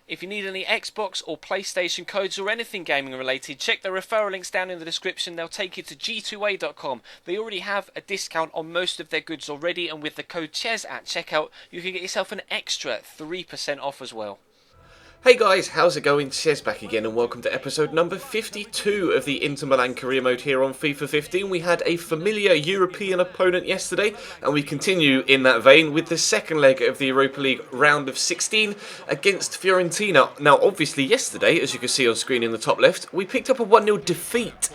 If you need any Xbox or PlayStation codes or anything gaming related, check the referral links down in the description. They'll take you to g2a.com. They already have a discount on most of their goods already, and with the code CHES at checkout, you can get yourself an extra 3% off as well. Hey guys, how's it going? Chez back again and welcome to episode number 52 of the Inter Milan career mode here on FIFA 15. We had a familiar European opponent yesterday and we continue in that vein with the second leg of the Europa League round of 16 against Fiorentina. Now obviously yesterday, as you can see on screen in the top left, we picked up a 1-0 defeat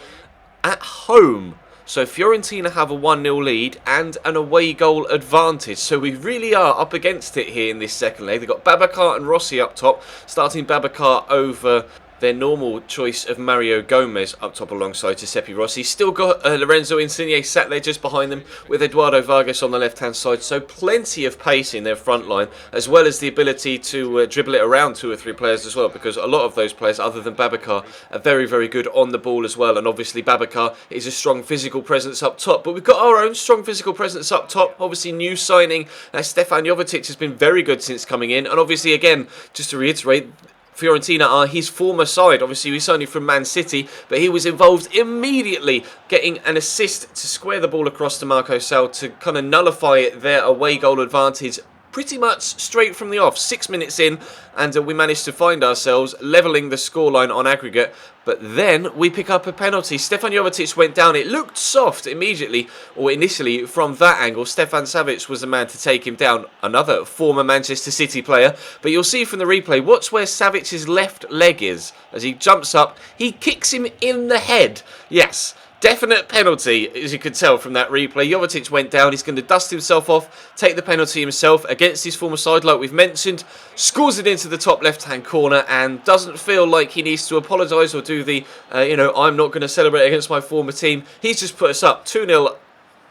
at home. So Fiorentina have a 1-0 lead and an away goal advantage. So we really are up against it here in this second leg. They've got Babacar and Rossi up top, starting Babacar over their normal choice of Mario Gomez up top alongside Giuseppe Rossi. Still got Lorenzo Insigne sat there just behind them with Eduardo Vargas on the left-hand side. So plenty of pace in their front line, as well as the ability to dribble it around 2 or 3 players as well, because a lot of those players, other than Babacar, are very, very good on the ball as well. And obviously Babacar is a strong physical presence up top. But we've got our own strong physical presence up top. Obviously new signing, Stefan Jovetic has been very good since coming in. And obviously, again, just to reiterate, Fiorentina are his former side. Obviously, he's only from Man City, but he was involved immediately, getting an assist to square the ball across to Marco Sal to kind of nullify their away goal advantage pretty much straight from the off. 6 minutes in, and we managed to find ourselves levelling the scoreline on aggregate. But then we pick up a penalty. Stefan Jovetic went down. It looked soft immediately, or initially from that angle. Stefan Savic was the man to take him down. Another former Manchester City player. But you'll see from the replay, watch where Savic's left leg is. As he jumps up, he kicks him in the head. Yes. Definite penalty, as you could tell from that replay. Jovetic went down. He's going to dust himself off, take the penalty himself against his former side, like we've mentioned. Scores it into the top left-hand corner and doesn't feel like he needs to apologise or do the, I'm not going to celebrate against my former team. He's just put us up 2-0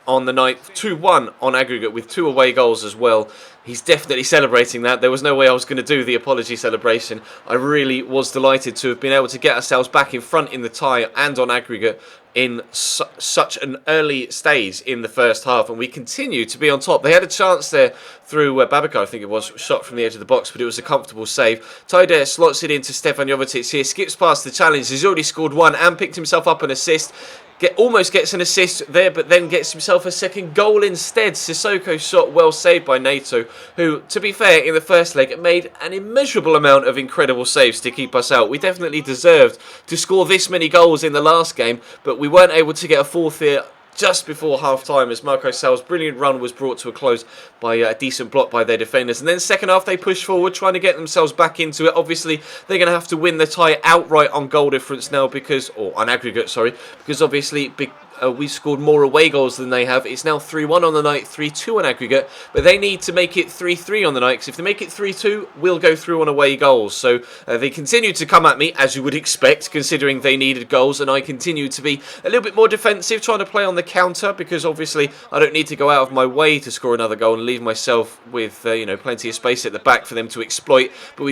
on the night, 2-1 on aggregate with 2 away goals as well. He's definitely celebrating that. There was no way I was going to do the apology celebration. I really was delighted to have been able to get ourselves back in front in the tie and on aggregate in such an early stage in the first half, and we continue to be on top. They had a chance there through Babacar, I think it was, shot from the edge of the box, but it was a comfortable save. Taider slots it into Stefan Jovetic here, skips past the challenge. He's already scored 1 and picked himself up an assist. Almost gets an assist there, but then gets himself a second goal instead. Sissoko's shot well saved by Nato, who, to be fair, in the first leg made an immeasurable amount of incredible saves to keep us out. We definitely deserved to score this many goals in the last game, but we weren't able to get a fourth here just before half-time as Marco Sal's brilliant run was brought to a close by a decent block by their defenders. And then second half they push forward, trying to get themselves back into it. Obviously, they're going to have to win the tie outright on goal difference now or on aggregate, because obviously we scored more away goals than they have. It's now 3-1 on the night, 3-2 on aggregate, but they need to make it 3-3 on the night, because if they make it 3-2, we'll go through on away goals. So they continue to come at me, as you would expect, considering they needed goals, and I continue to be a little bit more defensive, trying to play on the counter, because obviously I don't need to go out of my way to score another goal and leave myself with plenty of space at the back for them to exploit. But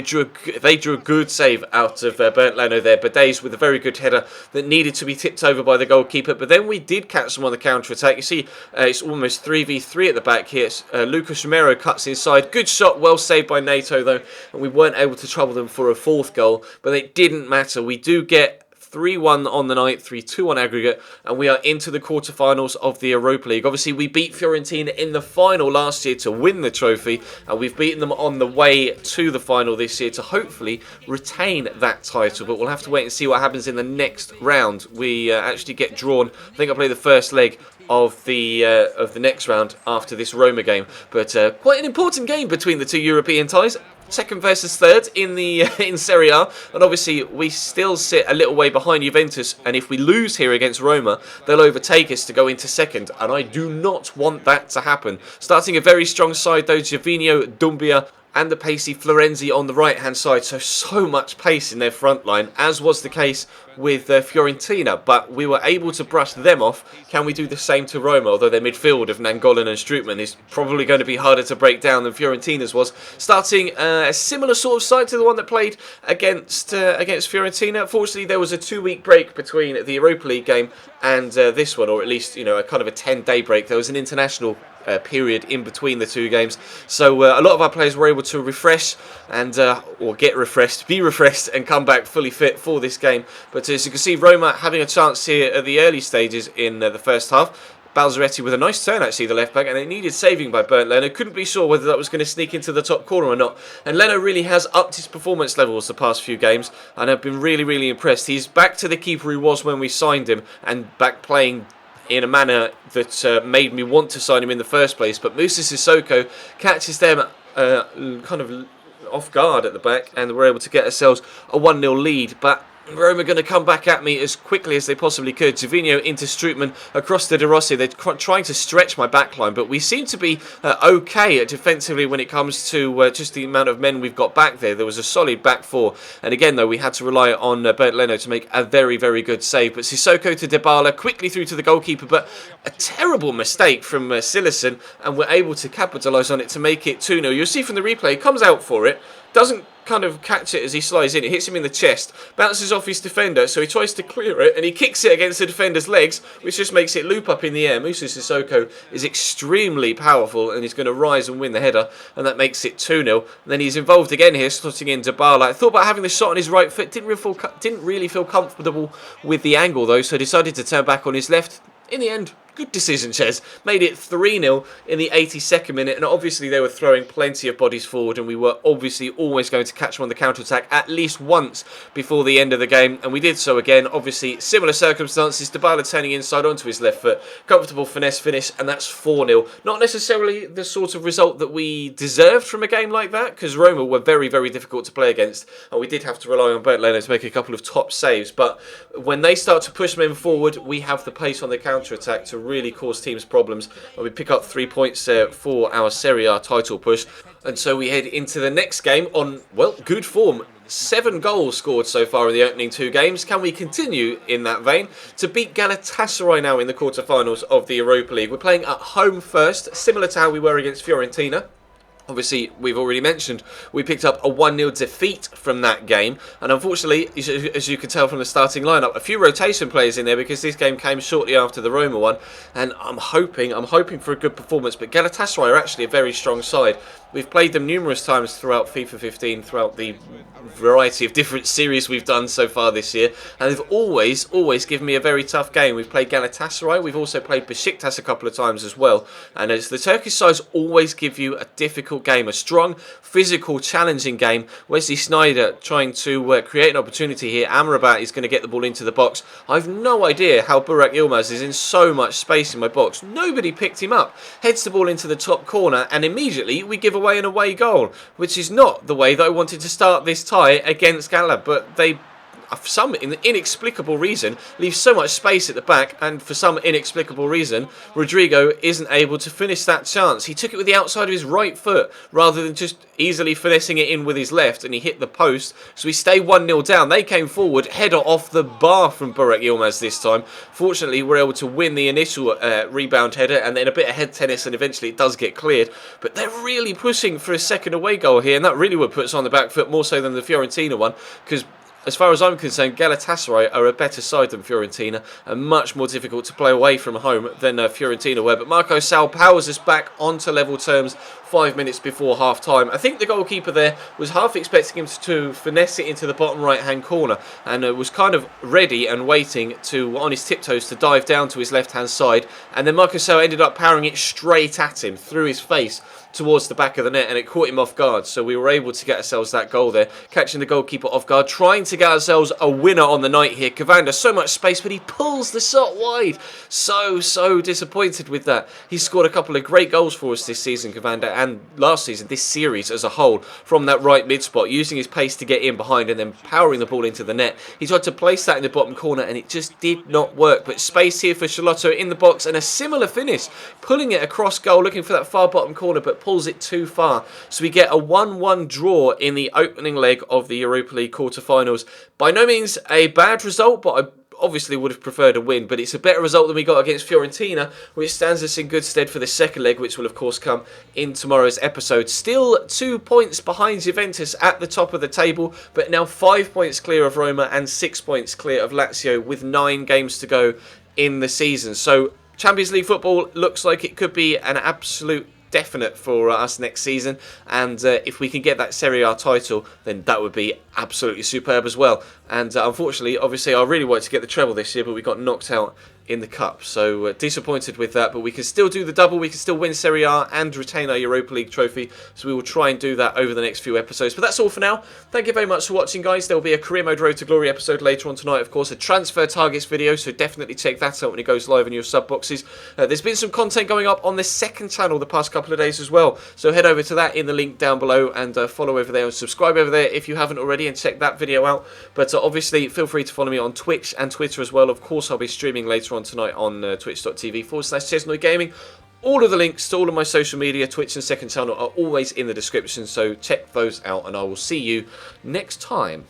they drew a good save out of Bernd Leno there. Badays with a very good header that needed to be tipped over by the goalkeeper, but then we did catch them on the counter-attack. You see, it's almost 3v3 at the back here. Lucas Romero cuts inside. Good shot, well saved by Nato, though, and we weren't able to trouble them for a fourth goal, but it didn't matter. We do get 3-1 on the night, 3-2 on aggregate, and we are into the quarterfinals of the Europa League. Obviously, we beat Fiorentina in the final last year to win the trophy, and we've beaten them on the way to the final this year to hopefully retain that title. But we'll have to wait and see what happens in the next round. We actually get drawn. I think I play the first leg of the next round after this Roma game. But quite an important game between the 2 European ties. Second versus third in Serie A, and obviously we still sit a little way behind Juventus, and if we lose here against Roma, they'll overtake us to go into second, and I do not want that to happen. Starting a very strong side though, Gervinho, Dumbia and the pacey Florenzi on the right-hand side. So much pace in their front line, as was the case with Fiorentina. But we were able to brush them off. Can we do the same to Roma? Although their midfield of Nangolan and Strootman is probably going to be harder to break down than Fiorentina's was. Starting a similar sort of side to the one that played against Fiorentina. Fortunately, there was a 2-week break between the Europa League game and this one, or at least, a kind of a 10-day break. There was an international period in between the two games. So a lot of our players were able to refresh and or get refreshed, be refreshed, and come back fully fit for this game. But as you can see, Roma having a chance here at the early stages in the first half. Balzaretti with a nice turn, actually, the left back, and it needed saving by Bernd Leno. Couldn't be sure whether that was going to sneak into the top corner or not. And Leno really has upped his performance levels the past few games, and I've been really, really impressed. He's back to the keeper he was when we signed him, and back playing in a manner that made me want to sign him in the first place. But Moussa Sissoko catches them kind of off guard at the back, and we're able to get ourselves a 1-0 lead. But Roma are going to come back at me as quickly as they possibly could. Givinho into Strootman across to De Rossi. They're trying to stretch my backline, but we seem to be okay defensively when it comes to just the amount of men we've got back there. There was a solid back four, and again though we had to rely on Bernd Leno to make a very, very good save. But Sissoko to Dybala, quickly through to the goalkeeper, but a terrible mistake from Silerson, and we're able to capitalise on it to make it 2-0. You'll see from the replay, he comes out for it, doesn't kind of catch it as he slides in. It hits him in the chest, bounces off his defender, so he tries to clear it, and he kicks it against the defender's legs, which just makes it loop up in the air. Moussa Sissoko is extremely powerful, and he's going to rise and win the header, and that makes it 2-0. And then he's involved again here, slotting in Dybala. I thought about having the shot on his right foot, didn't really feel comfortable with the angle though, so decided to turn back on his left. In the end, good decision, Ches. Made it 3-0 in the 82nd minute, and obviously they were throwing plenty of bodies forward, and we were obviously always going to catch them on the counter-attack at least once before the end of the game, and we did so again. Obviously, similar circumstances, Dybala turning inside onto his left foot, comfortable finesse finish, and that's 4-0. Not necessarily the sort of result that we deserved from a game like that, because Roma were very, very difficult to play against, and we did have to rely on Bernd Leno to make a couple of top saves, but when they start to push men forward, we have the pace on the counter-attack to really cause teams problems, and we pick up 3 points for our Serie A title push. And so we head into the next game on, well, good form. 7 goals scored so far in the opening 2 games. Can we continue in that vein to beat Galatasaray now in the quarterfinals of the Europa League? We're playing at home first, similar to how we were against Fiorentina. Obviously, we've already mentioned, we picked up a 1-0 defeat from that game. And unfortunately, as you can tell from the starting lineup, a few rotation players in there because this game came shortly after the Roma one. And I'm hoping for a good performance. But Galatasaray are actually a very strong side. We've played them numerous times throughout FIFA 15, throughout the variety of different series we've done so far this year. And they've always given me a very tough game. We've played Galatasaray. We've also played Besiktas a couple of times as well. And as the Turkish sides always give you a difficult game, a strong, physical, challenging game. Wesley Sneijder trying to create an opportunity here. Amrabat is going to get the ball into the box. I've no idea how Burak Yilmaz is in so much space in my box. Nobody picked him up. Heads the ball into the top corner, and immediately we give away an away goal, which is not the way that I wanted to start this tie against Gala, but they, for some inexplicable reason, leave so much space at the back, and for some inexplicable reason, Rodrigo isn't able to finish that chance. He took it with the outside of his right foot rather than just easily finessing it in with his left, and he hit the post, so we stay 1-0 down. They came forward, header off the bar from Burak Yilmaz this time. Fortunately, we're able to win the initial rebound header, and then a bit of head tennis, and eventually it does get cleared. But they're really pushing for a second away goal here, and that really would put us on the back foot more so than the Fiorentina one, because as far as I'm concerned, Galatasaray are a better side than Fiorentina and much more difficult to play away from home than Fiorentina were. But Marco Sal powers us back onto level terms 5 minutes before half-time. I think the goalkeeper there was half expecting him to finesse it into the bottom right-hand corner, and was kind of ready and waiting to, on his tiptoes, to dive down to his left-hand side. And then Marco Sal ended up powering it straight at him through his face towards the back of the net, and it caught him off guard, so we were able to get ourselves that goal there, catching the goalkeeper off guard, trying to get ourselves a winner on the night here. Cavanda, so much space, but he pulls the shot wide. So disappointed with that. He's scored a couple of great goals for us this season, Cavanda, and last season, this series as a whole, from that right mid spot, using his pace to get in behind and then powering the ball into the net. He tried to place that in the bottom corner, and it just did not work. But space here for Charlotto in the box, and a similar finish, pulling it across goal, looking for that far bottom corner, but pulls it too far. So we get a 1-1 draw in the opening leg of the Europa League quarterfinals. By no means a bad result, but I obviously would have preferred a win, but it's a better result than we got against Fiorentina, which stands us in good stead for the second leg, which will of course come in tomorrow's episode. Still 2 points behind Juventus at the top of the table, but now 5 points clear of Roma and 6 points clear of Lazio with 9 games to go in the season. So Champions League football looks like it could be an absolute definite for us next season, and if we can get that Serie A title, then that would be absolutely superb as well. And unfortunately, obviously, I really wanted to get the treble this year, but we got knocked out in the cup, so disappointed with that. But we can still do the double, we can still win Serie A and retain our Europa League trophy, so we will try and do that over the next few episodes. But that's all for now. Thank you very much for watching, guys. There will be a Career Mode Road to Glory episode later on tonight, of course, a transfer targets video, so definitely check that out when it goes live in your sub boxes. There's been some content going up on the second channel the past couple of days as well, so head over to that in the link down below and follow over there and subscribe over there if you haven't already, and check that video out. But obviously feel free to follow me on Twitch and Twitter as well. Of course, I'll be streaming later on tonight on twitch.tv/Chesnoid Gaming. All of the links to all of my social media, Twitch and second channel, are always in the description, so check those out, and I will see you next time.